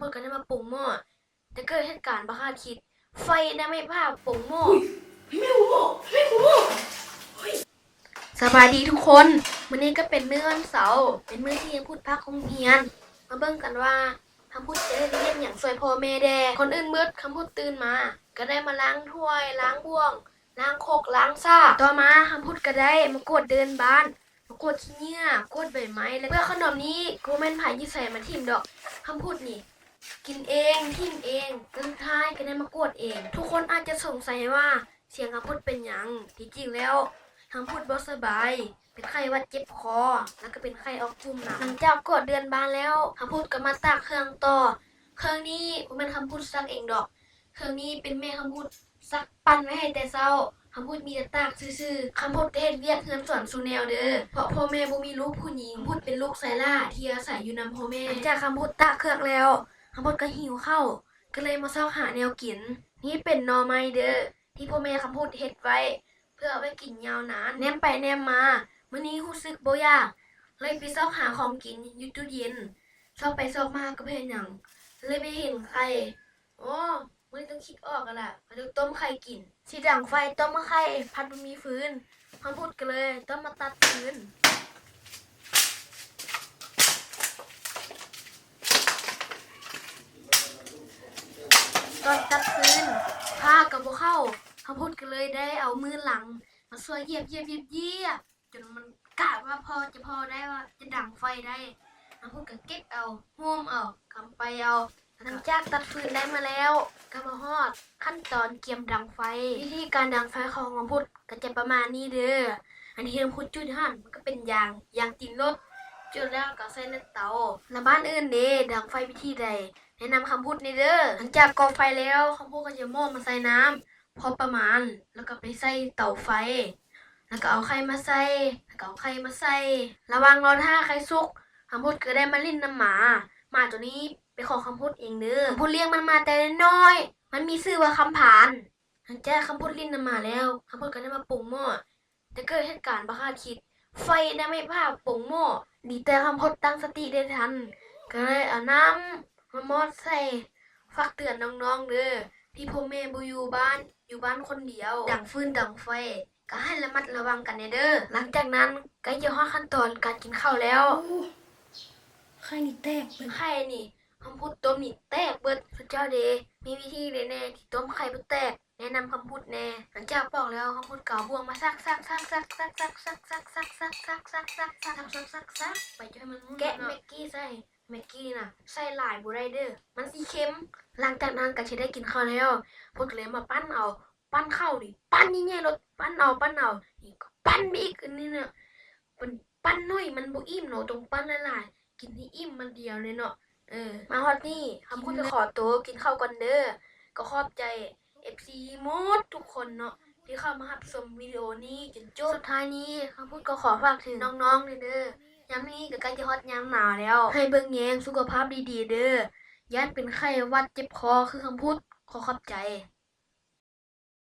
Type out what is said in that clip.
พูดกันได้มาปรุงหม้อแต่เกิดเหตุการณ์บ่คาดคิดไฟได้ไม่พาปรุงหม้อสบายดีทุกคนมื้อนี้ก็เป็นมื้อวันเสาร์เป็นมื้อที่ยังพูดพักโรงเรียนมาเบิ่งกันว่าคำพูดจะได้เรียนอย่างช่วยพ่อแม่แดคนอื่นเบิดคำพูดตื่นมาก็ได้มาล้างถ้วยล้างบ่วงล้างโคกล้างซ่าต่อมาคำพูดก็ได้มากวาดเดินบ้านมากวาดขี้เหงื่อกวาดใบไม้แล้วเพื่อขนมนี้กูแม่นไผยี่ใส่มาทิ่มดอกคำพูดนี่กินเองทิ่มเองจนท้ายก็ได้มากวาดเองทุกคนอาจจะสงสัยว่าเสียงคำพูดเป็นหยังที่จริงแล้วคำพูดบ่สบายเป็นไข้หวัดเจ็บคอแล้วก็เป็นไข้ออกจุ่มหนักหลังจากกวาดเดือนบ้านแล้วคำพูดก็มาตากเครื่องต่อเครื่องนี้บ่แม่นคำพูดซักเองดอกเครื่องนี้เป็นแม่คำพูดซักปั้นไว้ให้แต่เช้าคำพูดมีแต่ตากซื่อๆคำพูดเฮ็ดเวียกเฮือนสอนสู่แนวเด้อเพราะพ่อแม่บ่มีลูกผู้หญิงพูดเป็นลูกไสล่าที่อาศัยอยู่นำพ่อแม่จากคำพูดตากเครื่องแล้วคำพูดก็หิวข้าวก็เลยมาเซาะหาแนวกินนี่เป็นหน่อไม้เด้อที่พ่อแม่คำพูดเฮ็ดไว้เพื่อเอาไว้กินยาวนานแนมไปแนมมามื้อนี้รู้สึกบ่อยากเลยไปเซาะหาของกินอยู่ตู้เย็นซอกไปซอกมาก็บ่เห็นหยังเลยไปเห็นไข่อ๋อมื้อนี้ต้องคิดออกกันล่ะมาดูต้มไข่กินสิดังไฟต้มไข่พัดบ่มีฟืนคำพูดกันเลยต้องมาตัดฟืนตอนตัดฟืนผ้ากับบ่เข้าคำพูดกันเลยได้เอามือหลังมาช่วยเหยียบจนมันกะว่าพอได้ว่าจะดังไฟได้คำพูดก็เก็บเอาห่วมเอากำไปเอาหลังจากตัดฟืนได้มาแล้วก็มาฮอดขั้นตอนเกียมดังไฟวิธีการดังไฟของคำพูดก็จะประมาณนี้เด้ออันที่คำพูดจุดหั่นมันก็เป็นยางตีนรถจุดแล้วก็ใส่ในเตาแล้วบ้านอื่นเด้ดังไฟวิธีใดแนะนำคำพูดในเด้อหลังจากก่อไฟแล้วคำพูดก็จะหม้อมาใส่น้ำพอประมาณแล้วก็ไปใส่เตาไฟแล้วก็เอาไข่มาใส่ระวังรอท่าไข่สุกคำพูดก็ได้มาลิ้นน้ำหมาตัวนี้ไปขอคำพูดเองเด้อคำพูดเลี้ยงมันมาแต่น้อยมันมีชื่อว่าคำผานหลังจากคำพูดลิ้นน้ำหมาแล้วคำพูดก็ได้มาปรุงหม้อแต่เกิดเหตุการณ์บ่คาดคิดไฟได้ไม่พาปรุงหม้อดีแต่คำพูดตั้งสติได้ทันก็เลยเอาน้ำมามอดใส่ฝากเตือนน้องๆเด้อที่พ่อแม่บ่อยู่บ้านคนเดียวดังฟืนดังไฟก็ให้ระมัดระวังกันเด้อหลังจากนั้นก็จะฮอดขั้นตอนการกินข้าวแล้วไข่นี่แตกเป็นไข่นี่คำพูดต้มนี่แตกเบิดสุดยอดเด้มีวิธีเด้แน่ที่ต้มไข่บ่แตกแนะนำคำพูดแน่หลังจากบอกแล้วคำพูดเก่าบ่วงมาซักไปจนมันแกะแม็กกี้ใส่แม็กกี้น่ะใส่หลายบ่ได้เด้อมันสิเค็มหลังจากนั้นก็สิได้กินข้าวแล้วพวกเลยมาปั้นข้าวนี่ปั้นใหญ่ๆรถปั้นเอานี่ก็ปั้นไปอีกอันนี้เนี่ยมันปั้นน้อยมันบ่อิ่มเนาะต้องปั้นหลายๆกินให้อิ่มมันเดียวเลยเนาะมาฮอดนี่คำพูดจะขอตัวกินข้าวก่อนเด้อก็ขอบใจ FC หมดทุกคนเนาะที่เข้ามารับชมวิดีโอนี้จนจบสุดท้ายนี้คำพูดก็ขอฝากถึงน้องๆเด้อยามนี้ก็ใกล้จะฮอดยามหนาวแล้วให้เบิ่งแยงสุขภาพดีๆเด้อย่านเป็นไข้หวัดเจ็บคอคือคำพูดขอขอบใจ